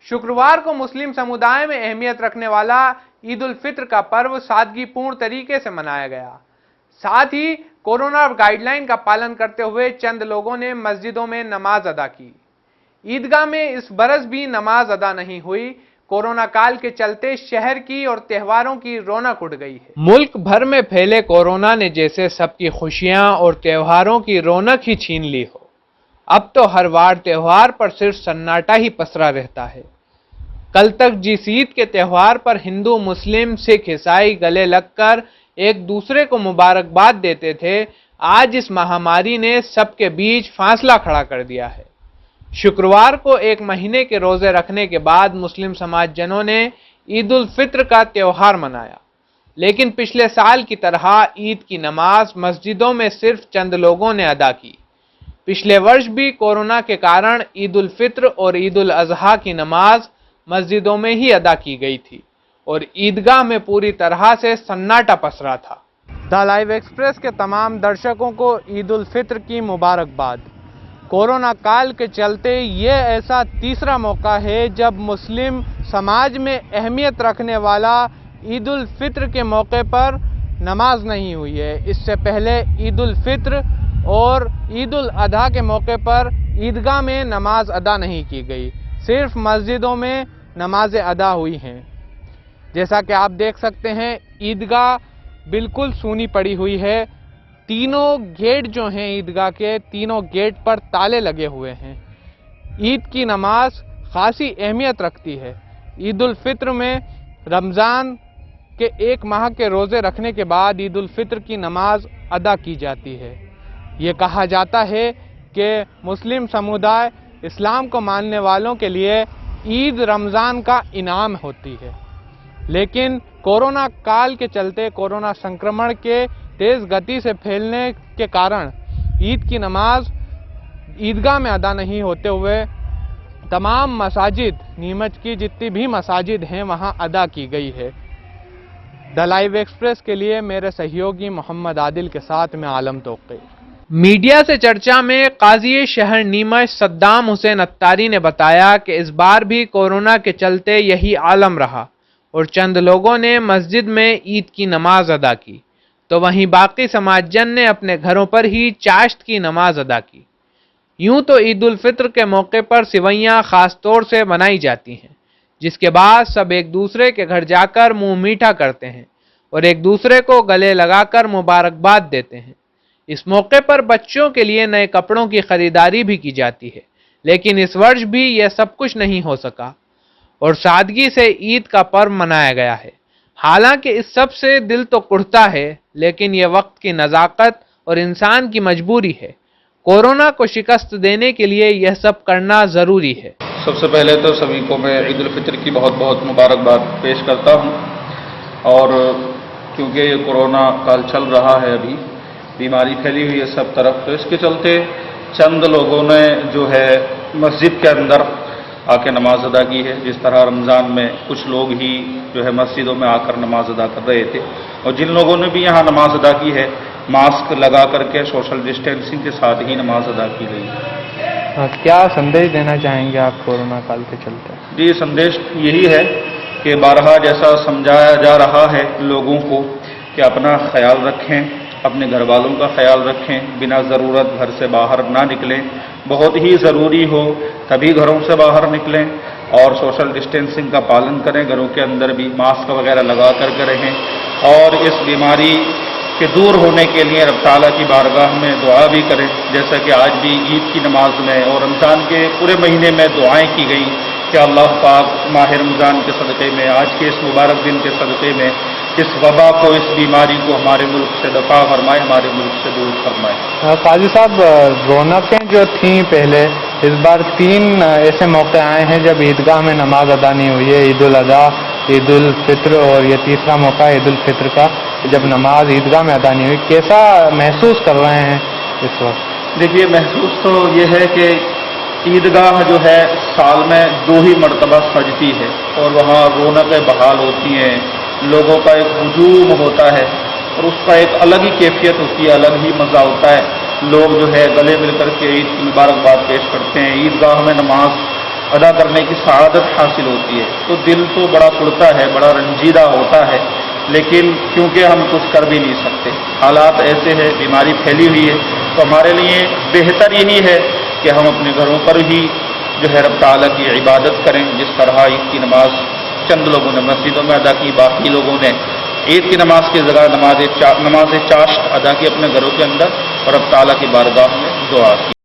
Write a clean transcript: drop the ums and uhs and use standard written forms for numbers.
शुक्रवार को मुस्लिम समुदाय में अहमियत रखने वाला ईद उल फित्र का पर्व सादगीपूर्ण तरीके से मनाया गया। साथ ही कोरोना गाइडलाइन का पालन करते हुए चंद लोगों ने मस्जिदों में नमाज अदा की। ईदगाह में इस बरस भी नमाज अदा नहीं हुई। कोरोना काल के चलते शहर की और त्योहारों की रौनक उड़ गई है। मुल्क भर में फैले कोरोना ने जैसे सबकी खुशियां और त्योहारों की रौनक ही छीन ली हो। अब तो हर वार त्योहार पर सिर्फ सन्नाटा ही पसरा रहता है। कल तक जिस ईद के त्योहार पर हिंदू, मुस्लिम, सिख, ईसाई गले लगकर एक दूसरे को मुबारकबाद देते थे, आज इस महामारी ने सबके बीच फासला खड़ा कर दिया है। शुक्रवार को एक महीने के रोजे रखने के बाद मुस्लिम समाजजनों ने ईद उल फित्र का त्योहार मनाया, लेकिन पिछले साल की तरह ईद की नमाज मस्जिदों में सिर्फ चंद लोगों ने अदा की। पिछले वर्ष भी कोरोना के कारण ईद उल फित्र और ईद उल अजहा की नमाज मस्जिदों में ही अदा की गई थी और ईदगाह में पूरी तरह से सन्नाटा पसरा था। द लाइव एक्सप्रेस के तमाम दर्शकों को ईद उल फित्र की मुबारकबाद। कोरोना काल के चलते ये ऐसा तीसरा मौका है जब मुस्लिम समाज में अहमियत रखने वाला ईद उल फित्र के मौके पर नमाज नहीं हुई है। इससे पहले ईद उल फित्र और ईद उल अधा के मौके पर ईदगाह में नमाज अदा नहीं की गई, सिर्फ मस्जिदों में नमाजें अदा हुई हैं। जैसा कि आप देख सकते हैं, ईदगाह बिल्कुल सूनी पड़ी हुई है। तीनों गेट जो हैं ईदगाह के, तीनों गेट पर ताले लगे हुए हैं। ईद की नमाज खासी अहमियत रखती है। ईद उल फित्र में रमज़ान के एक माह के रोज़े रखने के बाद ईद उल फित्र की नमाज अदा की जाती है। ये कहा जाता है कि मुस्लिम समुदाय इस्लाम को मानने वालों के लिए ईद रमज़ान का इनाम होती है, लेकिन कोरोना काल के चलते कोरोना संक्रमण के तेज़ गति से फैलने के कारण ईद की नमाज ईदगाह में अदा नहीं होते हुए तमाम मसाजिद, नीमच की जितनी भी मसाजिद हैं वहाँ अदा की गई है। द लाइव एक्सप्रेस के लिए मेरे सहयोगी मोहम्मद आदिल के साथ मैं आलम तोक़ी। मीडिया से चर्चा में काज़ी शहर नीमच सद्दाम हुसैन अत्तारी ने बताया कि इस बार भी कोरोना के चलते यही आलम रहा और चंद लोगों ने मस्जिद में ईद की नमाज अदा की, तो वहीं बाकी समाजजन ने अपने घरों पर ही चाश्त की नमाज अदा की। यूं तो ईद उल फित्र के मौके पर सिवैयाँ खास तौर से बनाई जाती हैं, जिसके बाद सब एक दूसरे के घर जाकर मुंह मीठा करते हैं और एक दूसरे को गले लगाकर मुबारकबाद देते हैं। इस मौके पर बच्चों के लिए नए कपड़ों की खरीदारी भी की जाती है, लेकिन इस वर्ष भी यह सब कुछ नहीं हो सका और सादगी से ईद का पर्व मनाया गया है। हालांकि इस सब से दिल तो कुढ़ता है, लेकिन यह वक्त की नज़ाकत और इंसान की मजबूरी है। कोरोना को शिकस्त देने के लिए यह सब करना ज़रूरी है। सबसे पहले तो सभी को मैं ईद उल फित्र की बहुत बहुत मुबारकबाद पेश करता हूँ। और क्योंकि ये कोरोना काल चल रहा है, अभी बीमारी फैली हुई है सब तरफ, तो इसके चलते चंद लोगों ने जो है मस्जिद के अंदर आके नमाज अदा की है। जिस तरह रमज़ान में कुछ लोग ही जो है मस्जिदों में आकर नमाज अदा कर रहे थे, और जिन लोगों ने भी यहाँ नमाज अदा की है मास्क लगा करके सोशल डिस्टेंसिंग के साथ ही नमाज अदा की गई। क्या संदेश देना चाहेंगे आप कोरोना काल के चलते? जी, संदेश यही है कि बारहा जैसा समझाया जा रहा है लोगों को कि अपना ख्याल रखें, अपने घर वालों का ख्याल रखें, बिना ज़रूरत घर से बाहर ना निकलें, बहुत ही ज़रूरी हो तभी घरों से बाहर निकलें और सोशल डिस्टेंसिंग का पालन करें। घरों के अंदर भी मास्क वगैरह लगा करके रहें और इस बीमारी के दूर होने के लिए रब ताला की बारगाह में दुआ भी करें, जैसा कि आज भी ईद की नमाज में और रमज़ान के पूरे महीने में दुआएं की गई कि अल्लाह पाक माह रमज़ान के सदक़े में, आज के इस मुबारक दिन के सदक़े में इस वबा को, इस बीमारी को हमारे मुल्क से दफा फरमाए, हमारे मुल्क से दूर फरमाए। काजी साहब, रौनकें जो थीं पहले, इस बार 3 ऐसे मौके आए हैं जब ईदगाह में नमाज अदा नहीं हुई है, ईद उल अदा, ईद उल फित्र और ये तीसरा मौका ईद उल फित्र का, जब नमाज ईदगाह में अदा नहीं हुई। कैसा महसूस कर रहे हैं इस वक्त? देखिए, महसूस तो ये है कि ईदगाह जो है साल में 2 ही मरतबा सजती है और वहाँ रौनकें बहाल होती हैं, लोगों का एक हुजूम होता है और उसका एक अलग ही कैफियत होती है, अलग ही मज़ा होता है। लोग जो है गले मिलकर के ईद की मुबारकबाद पेश करते हैं। ईदगाह में नमाज ادا کرنے کی سعادت حاصل ہوتی ہے تو دل تو بڑا کڑتا ہے، بڑا رنجیدہ ہوتا ہے، لیکن کیونکہ ہم کچھ کر بھی نہیں سکتے، حالات ایسے ہیں، بیماری پھیلی ہوئی ہے، تو ہمارے لیے بہتر یہی ہے کہ ہم اپنے گھروں پر ہی جو ہے رب تعالیٰ کی عبادت کریں، جس طرح عید کی نماز چند لوگوں نے مسجدوں میں ادا کی، باقی لوگوں نے عید کی نماز کی جگہ نماز چاشت ادا کی اپنے گھروں کے اندر اور رب تعالیٰ کی بارگاہ میں دعا کی۔